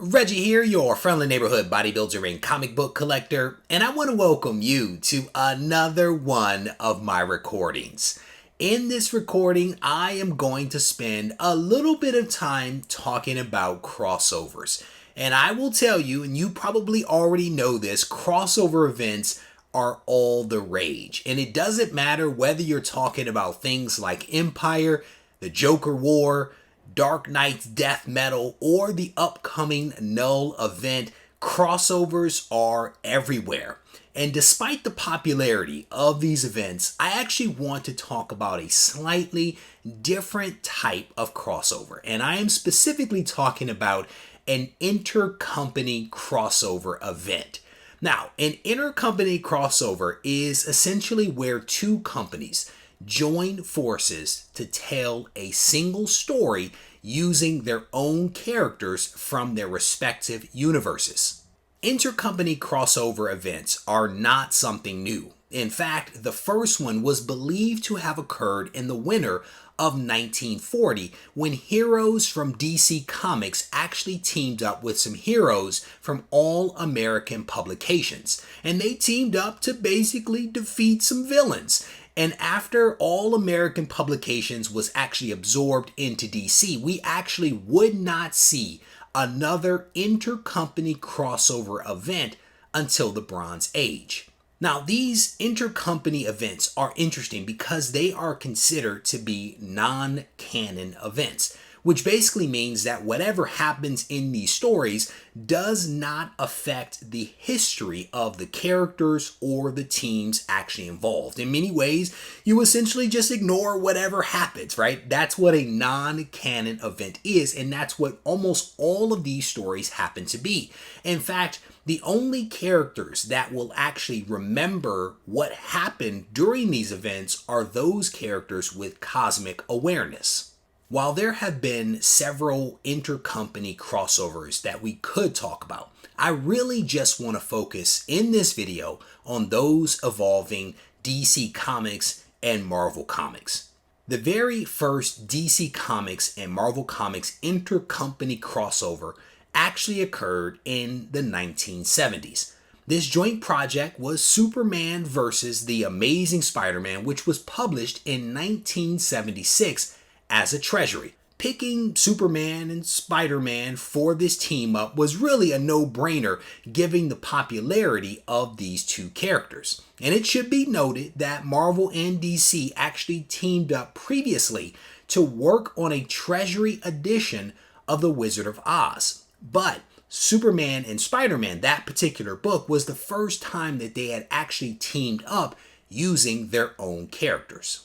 Reggie here, your friendly neighborhood bodybuilder and comic book collector, and I want to welcome you to another one of my recordings. In this recording, I am going to spend a little bit of time talking about crossovers. And I will tell you, and you probably already know this, crossover events are all the rage. And it doesn't matter whether you're talking about things like Empire, the Joker War, Dark Knight's Death Metal, or the upcoming Null event, crossovers are everywhere. And despite the popularity of these events, I actually want to talk about a slightly different type of crossover. And I am specifically talking about an intercompany crossover event. Now, an intercompany crossover is essentially where two companies join forces to tell a single story using their own characters from their respective universes. Intercompany crossover events are not something new. In fact, the first one was believed to have occurred in the winter of 1940 when heroes from DC Comics actually teamed up with some heroes from All American publications. And they teamed up to basically defeat some villains. And after All American Publications was actually absorbed into DC, we actually would not see another intercompany crossover event until the Bronze Age. Now, these intercompany events are interesting because they are considered to be non-canon events, which basically means that whatever happens in these stories does not affect the history of the characters or the teams actually involved. In many ways, you essentially just ignore whatever happens, right? That's what a non-canon event is, and that's what almost all of these stories happen to be. In fact, the only characters that will actually remember what happened during these events are those characters with cosmic awareness. While there have been several intercompany crossovers that we could talk about, I really just want to focus in this video on those involving DC Comics and Marvel Comics. The very first DC Comics and Marvel Comics intercompany crossover actually occurred in the 1970s. This joint project was Superman vs. The Amazing Spider-Man, which was published in 1976 as a treasury. Picking Superman and Spider-Man for this team up was really a no-brainer given the popularity of these two characters. And it should be noted that Marvel and DC actually teamed up previously to work on a treasury edition of The Wizard of Oz. But Superman and Spider-Man, that particular book, was the first time that they had actually teamed up using their own characters.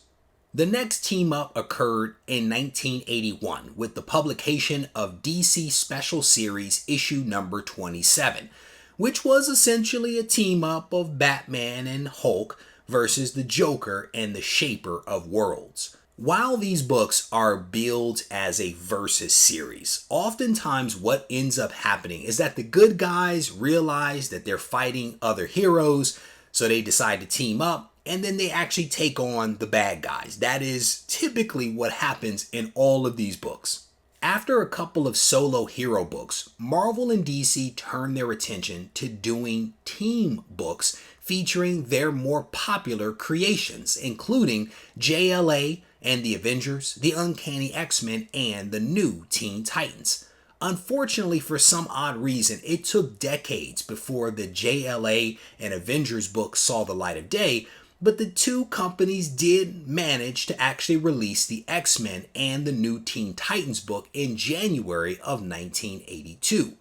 The next team up occurred in 1981 with the publication of DC Special Series issue number 27, which was essentially a team up of Batman and Hulk versus the Joker and the Shaper of Worlds. While these books are billed as a versus series, oftentimes what ends up happening is that the good guys realize that they're fighting other heroes, so they decide to team up, and then they actually take on the bad guys. That is typically what happens in all of these books. After a couple of solo hero books, Marvel and DC turned their attention to doing team books featuring their more popular creations, including JLA and the Avengers, the Uncanny X-Men, and the new Teen Titans. Unfortunately, for some odd reason, it took decades before the JLA and Avengers books saw the light of day, but the two companies did manage to actually release the X-Men and the new Teen Titans book in January of 1982.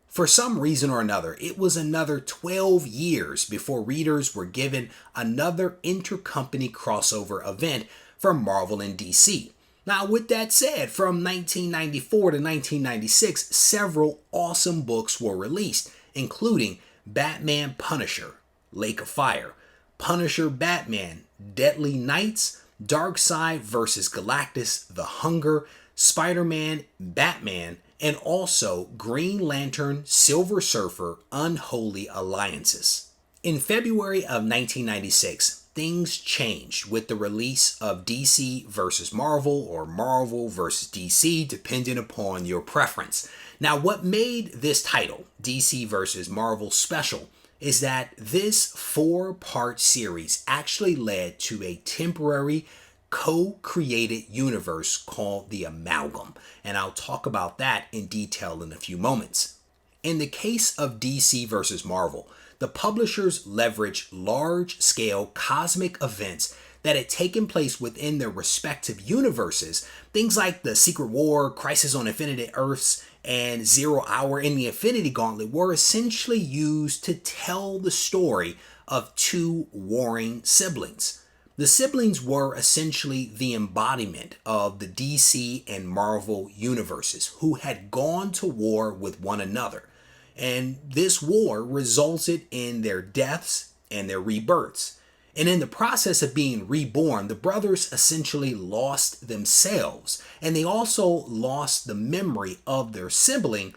For some reason or another, it was another 12 years before readers were given another intercompany crossover event from Marvel and DC. Now, with that said, from 1994 to 1996, several awesome books were released, including Batman Punisher, Lake of Fire, Punisher Batman, Deadly Knights, Darkseid vs. Galactus, The Hunger, Spider-Man, Batman, and also Green Lantern, Silver Surfer, Unholy Alliances. In February of 1996, things changed with the release of DC versus Marvel or Marvel versus DC, depending upon your preference. Now, what made this title, DC versus Marvel, special is that this 4-part series actually led to a temporary co-created universe called the Amalgam, and I'll talk about that in detail in a few moments. In the case of DC versus Marvel, the publishers leveraged large-scale cosmic events that had taken place within their respective universes. Things like the Secret War, Crisis on Infinite Earths, and 0 Hour in the Infinity Gauntlet were essentially used to tell the story of two warring siblings. The siblings were essentially the embodiment of the DC and Marvel universes who had gone to war with one another. And this war resulted in their deaths and their rebirths. And in the process of being reborn, the brothers essentially lost themselves. And they also lost the memory of their sibling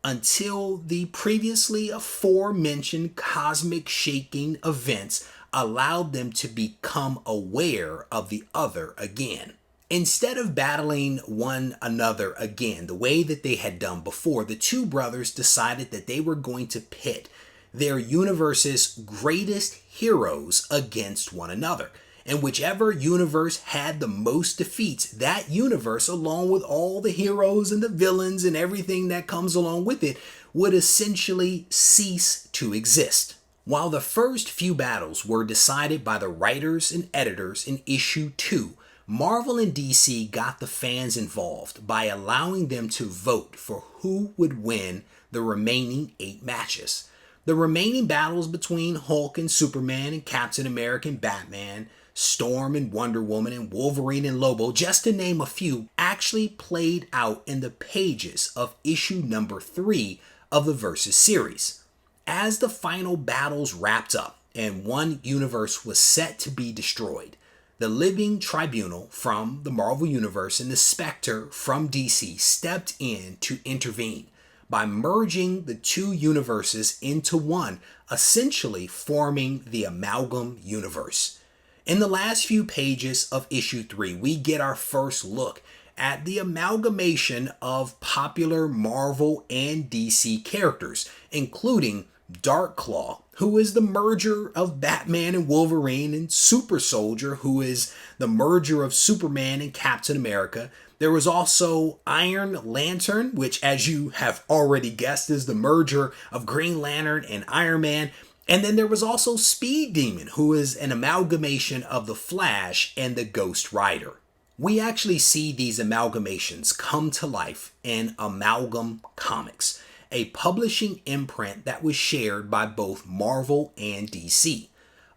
until the previously aforementioned cosmic shaking events allowed them to become aware of the other again. Instead of battling one another again the way that they had done before, the two brothers decided that they were going to pit their universe's greatest heroes against one another. And whichever universe had the most defeats, that universe, along with all the heroes and the villains and everything that comes along with it, would essentially cease to exist. While the first few battles were decided by the writers and editors in issue 2, Marvel and DC got the fans involved by allowing them to vote for who would win the remaining 8 matches. The remaining battles between Hulk and Superman and Captain America and Batman, Storm and Wonder Woman and Wolverine and Lobo, just to name a few, actually played out in the pages of issue number 3 of the Versus series. As the final battles wrapped up and one universe was set to be destroyed, the Living Tribunal from the Marvel Universe and the Spectre from DC stepped in to intervene by merging the two universes into one, essentially forming the Amalgam Universe. In the last few pages of issue 3, we get our first look at the amalgamation of popular Marvel and DC characters, including Darkclaw, who is the merger of Batman and Wolverine, and Super Soldier, who is the merger of Superman and Captain America. There was also Iron Lantern, which, as you have already guessed, is the merger of Green Lantern and Iron Man. And then there was also Speed Demon, who is an amalgamation of the Flash and the Ghost Rider. We actually see these amalgamations come to life in Amalgam Comics, a publishing imprint that was shared by both Marvel and DC.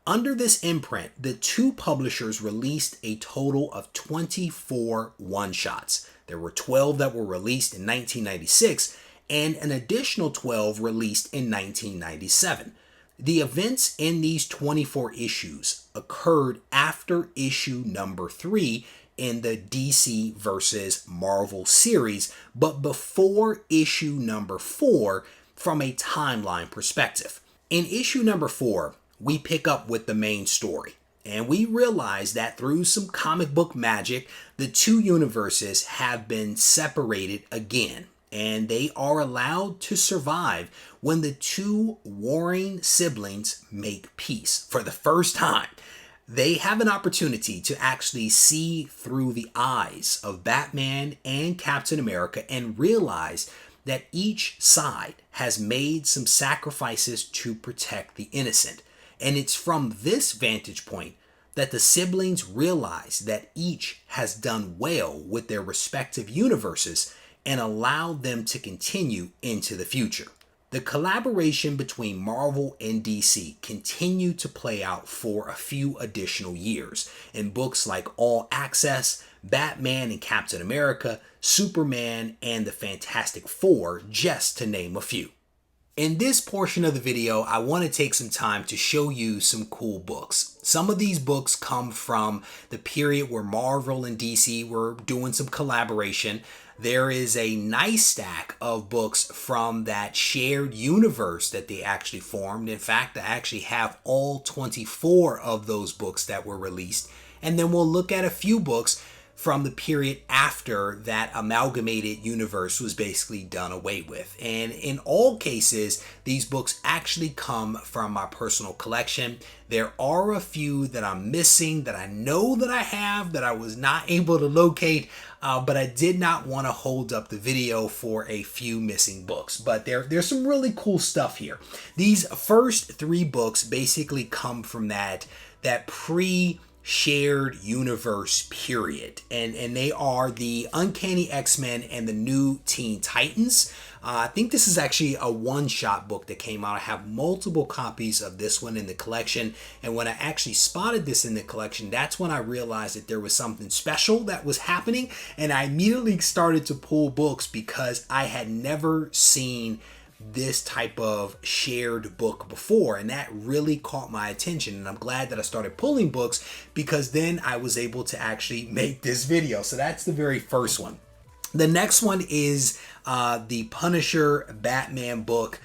Under this imprint, the two publishers released a total of 24 one-shots. There were 12 that were released in 1996 and an additional 12 released in 1997. The events in these 24 issues occurred after issue number 3 in the DC versus Marvel series, but before issue number 4 from a timeline perspective. In issue number 4, we pick up with the main story, and we realize that through some comic book magic, the two universes have been separated again, and they are allowed to survive when the two warring siblings make peace for the first time. They have an opportunity to actually see through the eyes of Batman and Captain America and realize that each side has made some sacrifices to protect the innocent. And it's from this vantage point that the siblings realize that each has done well with their respective universes and allowed them to continue into the future. The collaboration between Marvel and DC continued to play out for a few additional years in books like All Access, Batman and Captain America, Superman, and the Fantastic Four, just to name a few. In this portion of the video, I want to take some time to show you some cool books. Some of these books come from the period where Marvel and DC were doing some collaboration. there is a nice stack of books from that shared universe that they actually formed. In fact, I actually have all 24 of those books that were released. And then we'll look at a few books from the period after that amalgamated universe was basically done away with. And in all cases, these books actually come from my personal collection. There are a few that I'm missing that I know that I have that I was not able to locate, but I did not want to hold up the video for a few missing books. But there's some really cool stuff here. These first 3 books basically come from that pre-shared universe period, and they are the Uncanny X-Men and the New Teen Titans. I think this is actually a one-shot book that came out. I have multiple copies of this one in the collection, and when I actually spotted this in the collection, that's when I realized that there was something special that was happening, and I immediately started to pull books because I had never seen this type of shared book before, and that really caught my attention. And I'm glad that I started pulling books because then I was able to actually make this video. So that's the very first one. The next one is the Punisher Batman book.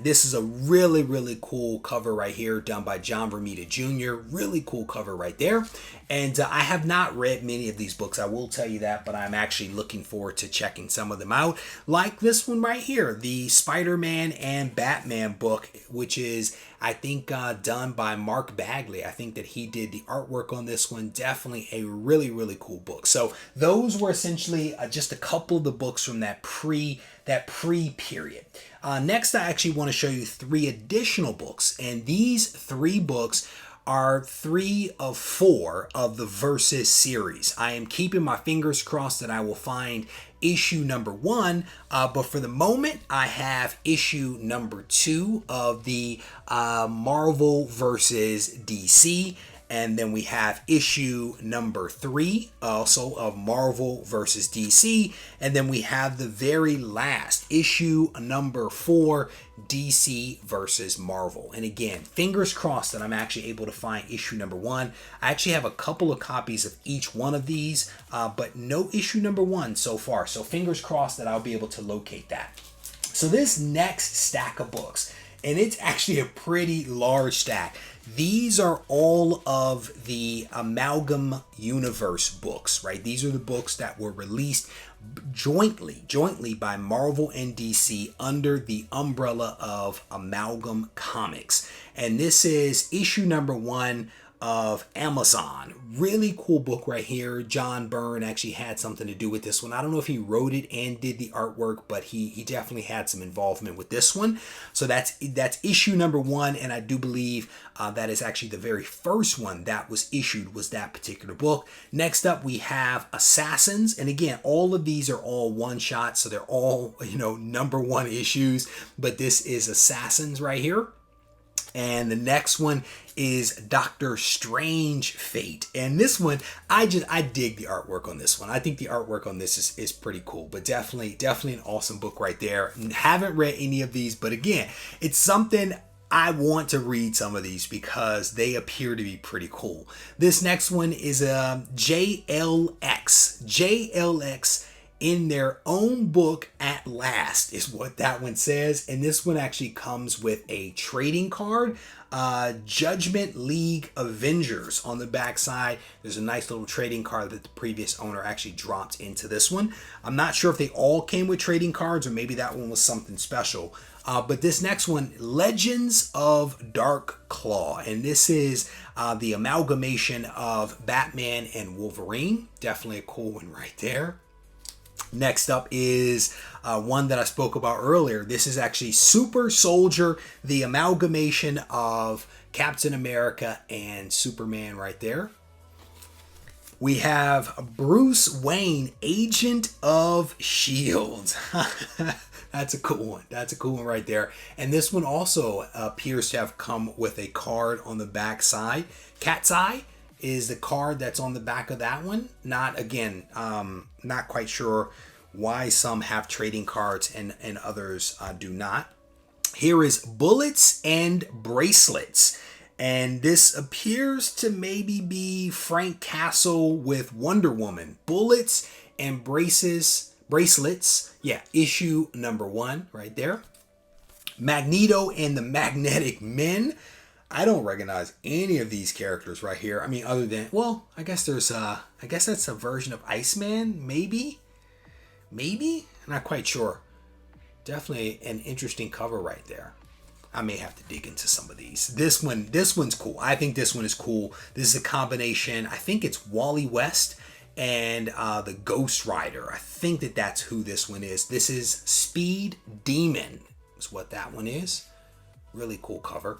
This is a really, really cool cover right here done by John Romita Jr. Really cool cover right there. And I have not read many of these books, I will tell you that, but I'm actually looking forward to checking some of them out. Like this one right here, the Spider-Man and Batman book, which is, I think, done by Mark Bagley. I think that he did the artwork on this one. Definitely a really, really cool book. So those were essentially just a couple of the books from that pre-period. Next, I actually want to show you 3 additional books, and these 3 books are 3 of 4 of the Versus series. I am keeping my fingers crossed that I will find issue number 1, but for the moment, I have issue number 2 of the Marvel versus DC. And then we have issue number 3 also of Marvel versus DC. And then we have the very last issue number 4, DC versus Marvel. And again, fingers crossed that I'm actually able to find issue number 1. I actually have a couple of copies of each one of these, but no issue number 1 so far. So fingers crossed that I'll be able to locate that. So this next stack of books, and it's actually a pretty large stack. These are all of the Amalgam Universe books, right? These are the books that were released jointly by Marvel and DC under the umbrella of Amalgam Comics. And this is issue number 1 of Amazon. Really cool book right here. John Byrne actually had something to do with this one. I don't know if he wrote it and did the artwork, but he definitely had some involvement with this one. So that's issue number 1, and I do believe that is actually the very first one that was issued, was that particular book. Next up, we have Assassins, and again, all of these are all one shots, so they're all, number 1 issues, but this is Assassins right here. And the next one is Doctor Strange Fate. And this one, I dig the artwork on this one. I think the artwork on this is pretty cool, but definitely an awesome book right there. Haven't read any of these, but again, it's something I want to read some of these because they appear to be pretty cool. This next one is JLX. JLX in their own book at last is what that one says. And this one actually comes with a trading card, Judgment League Avengers on the back side. There's a nice little trading card that the previous owner actually dropped into this one. I'm not sure if they all came with trading cards or maybe that one was something special. But this next one, Legends of Dark Claw. And this is the amalgamation of Batman and Wolverine. Definitely a cool one right there. Next up is one that I spoke about earlier. This is actually Super Soldier, the amalgamation of Captain America and Superman right there. We have Bruce Wayne, Agent of S.H.I.E.L.D. That's a cool one. That's a cool one right there. And this one also appears to have come with a card on the back side. Cat's Eye is the card that's on the back of that one. Not quite sure why some have trading cards and others do not. Here is Bullets and Bracelets. And this appears to maybe be Frank Castle with Wonder Woman. Bullets and braces bracelets. Yeah, issue number 1 right there. Magneto and the Magnetic Men. I don't recognize any of these characters right here. I mean, other than, well, I guess that's a version of Iceman, maybe? Maybe? I'm not quite sure. Definitely an interesting cover right there. I may have to dig into some of these. This one's cool. I think this one is cool. This is a combination. I think it's Wally West and the Ghost Rider. I think that's who this one is. This is Speed Demon is what that one is. Really cool cover.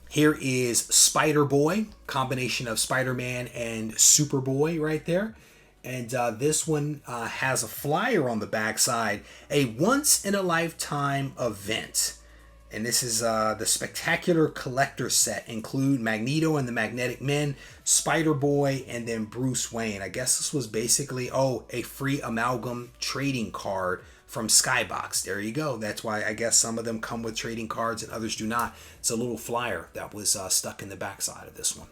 Here is Spider-Boy, combination of Spider-Man and Superboy right there. And this one has a flyer on the backside, a once-in-a-lifetime event. And this is the Spectacular Collector set. Include Magneto and the Magnetic Men, Spider-Boy, and then Bruce Wayne. I guess this was basically, a free Amalgam trading card from Skybox. There you go. That's why I guess some of them come with trading cards and others do not. It's a little flyer that was stuck in the backside of this one.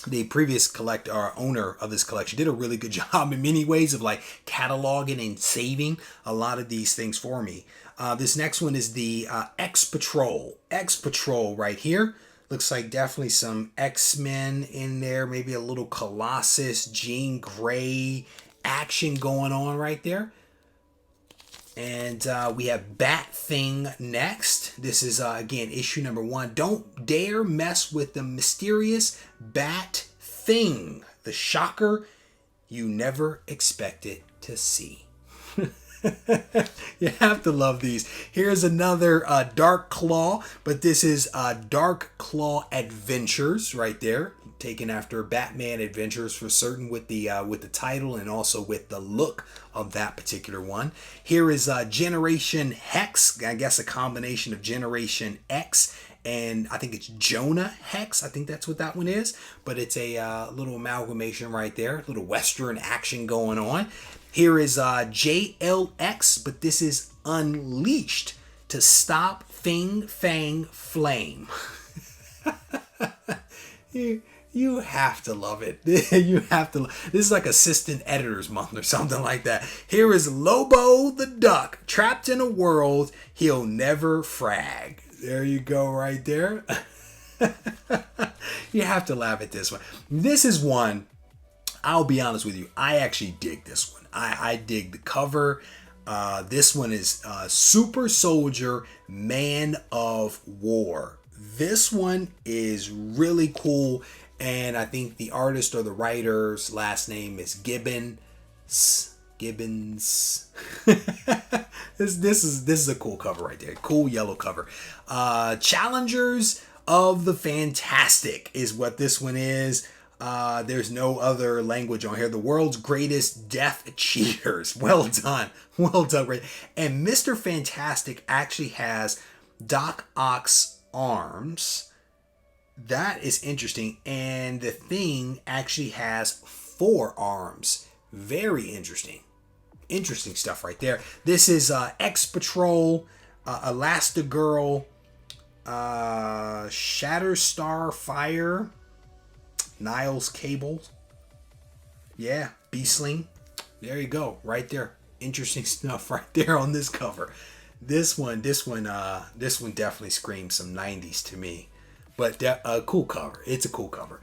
The previous owner of this collection did a really good job in many ways of like cataloging and saving a lot of these things for me. This next one is the X-Patrol. X-Patrol right here. Looks like definitely some X-Men in there. Maybe a little Colossus, Jean Grey action going on right there. And we have Bat Thing next. This is, again, issue number 1. Don't dare mess with the mysterious Bat Thing. The shocker you never expected to see. You have to love these. Here's another Dark Claw, but this is Dark Claw Adventures right there. Taken after Batman Adventures for certain with the title and also with the look of that particular one. Here is Generation Hex. I guess a combination of Generation X and I think it's Jonah Hex. I think that's what that one is. But it's a little amalgamation right there. Little Western action going on. Here is JLX, but this is Unleashed to Stop Fing Fang Flame. You have to love it. You have to. This is like Assistant Editor's Month or something like that. Here is Lobo the Duck, trapped in a world he'll never frag. There you go right there. You have to laugh at this one. This is one, I'll be honest with you, I actually dig this one. I dig the cover. This one is Super Soldier Man of War. This one is really cool. And I think the artist or the writer's last name is Gibbons. This is a cool cover right there. Cool yellow cover. Challengers of the Fantastic is what this one is. There's no other language on here. The world's greatest death cheaters. Well done. Well done. Right. And Mr. Fantastic actually has Doc Ock's arms. That is interesting. And the Thing actually has 4 arms. Very interesting. Interesting stuff right there. This is X-Patrol, Elastigirl, Shatterstar Fire, Niles Cable. Yeah, Beastling. There you go. Right there. Interesting stuff right there on this cover. This one definitely screams some 90s to me. But a cool cover. It's a cool cover.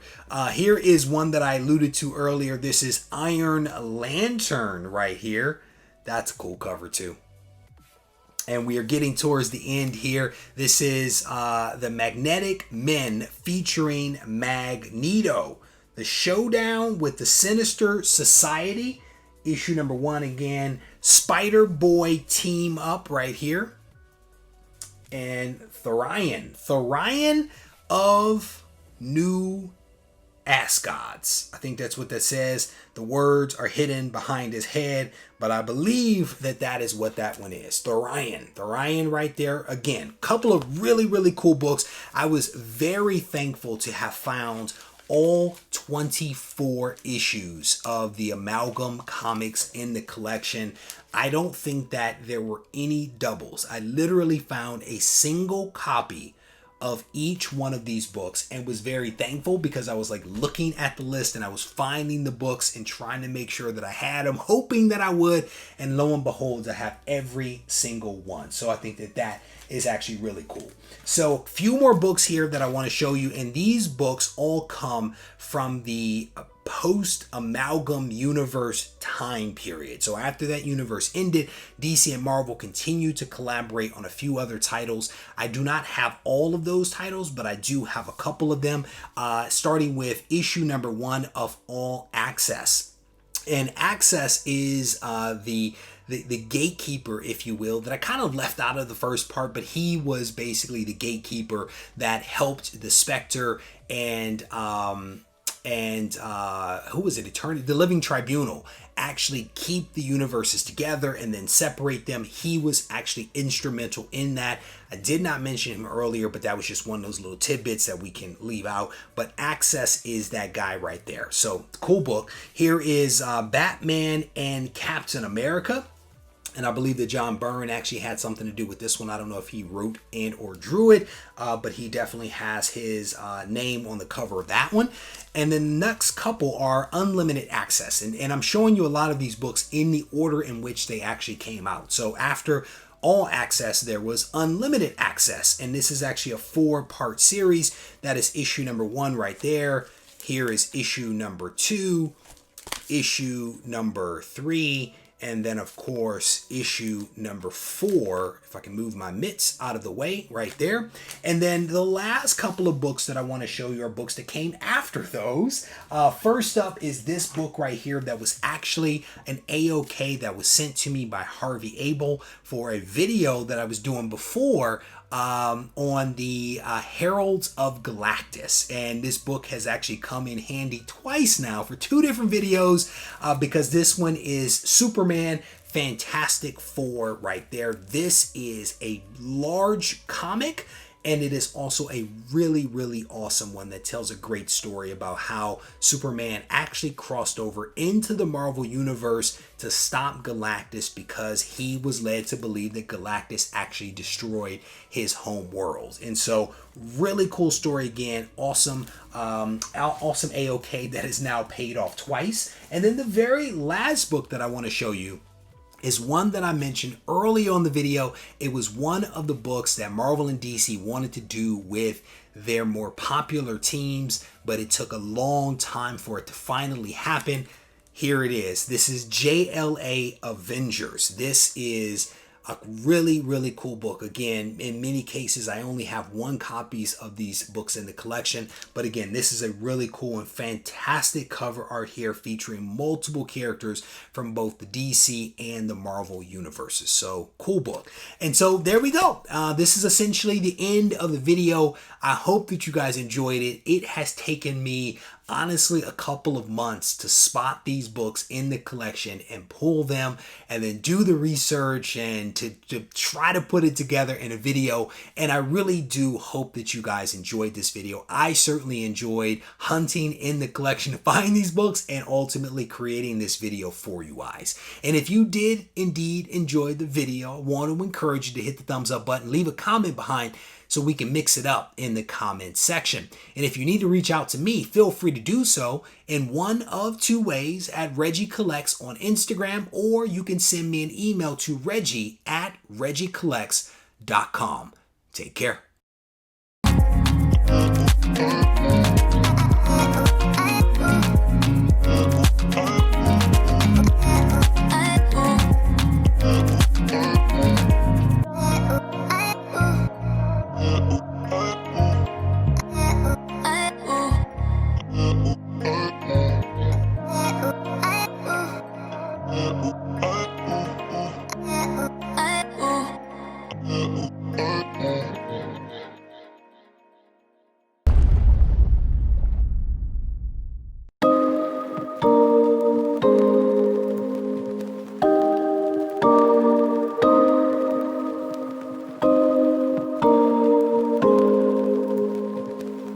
Here is one that I alluded to earlier. This is Iron Lantern right here. That's a cool cover too. And we are getting towards the end here. This is the Magnetic Men featuring Magneto. The Showdown with the Sinister Society. Issue number 1 again. Spider-Boy team up right here. And Thorian of New Asgods. I think that's what that says. The words are hidden behind his head, but I believe that is what that one is. Thorian right there. Again, couple of really, really cool books. I was very thankful to have found all 24 issues of the Amalgam Comics in the collection. I don't think that there were any doubles. I literally found a single copy of each one of these books and was very thankful because I was like looking at the list and I was finding the books and trying to make sure that I had them, hoping that I would, and lo and behold, I have every single one. So I think that that is actually really cool. So a few more books here that I want to show you, and these books all come from the post Amalgam Universe time period. So after that universe ended, DC and Marvel continued to collaborate on a few other titles. I do not have all of those titles, but I do have a couple of them, starting with issue number 1 of All Access. And Access is the gatekeeper, if you will, that I kind of left out of the first part, but he was basically the gatekeeper that helped the Spectre and who was it? Eternity, the Living Tribunal, actually keep the universes together and then separate them. He was actually instrumental in that. I did not mention him earlier, but that was just one of those little tidbits that we can leave out. But Access is that guy right there. So cool book. Here is Batman and Captain America. And I believe that John Byrne actually had something to do with this one. I don't know if he wrote and or drew it, but he definitely has his name on the cover of that one. And then the next couple are Unlimited Access. And I'm showing you a lot of these books in the order in which they actually came out. So after All Access, there was Unlimited Access. And this is actually a 4-part series. That is issue number 1 right there. Here is issue number 2, issue number 3, and then, of course, issue number 4, if I can move my mitts out of the way, right there. And then the last couple of books that I want to show you are books that came after those. First up is this book right here that was actually an AOK that was sent to me by Harvey Abel for a video that I was doing before on the Heralds of Galactus. And this book has actually come in handy twice now for 2 different videos because this one is Superman Fantastic Four right there. This is a large comic, and it is also a really, really awesome one that tells a great story about how Superman actually crossed over into the Marvel Universe to stop Galactus because he was led to believe that Galactus actually destroyed his home world. And so really cool story again. Awesome, awesome AOK that is now paid off twice. And then the very last book that I want to show you is one that I mentioned early on the video. It was one of the books that Marvel and DC wanted to do with their more popular teams, but it took a long time for it to finally happen. Here it is. This is JLA Avengers. This is a really, really cool book. Again, in many cases, I only have 1 copies of these books in the collection. But again, this is a really cool and fantastic cover art here featuring multiple characters from both the DC and the Marvel universes. So cool book. And so there we go. This is essentially the end of the video. I hope that you guys enjoyed it. It has taken me honestly a couple of months to spot these books in the collection and pull them and then do the research and to try to put it together in a video. And I really do hope that you guys enjoyed this video. I certainly enjoyed hunting in the collection to find these books and ultimately creating this video for you guys. And if you did indeed enjoy the video, I want to encourage you to hit the thumbs up button, leave a comment behind so we can mix it up in the comment section. And if you need to reach out to me, feel free to do so in one of 2 ways at Regie Collects on Instagram, or you can send me an email to reggie@regiecollects.com. Take care.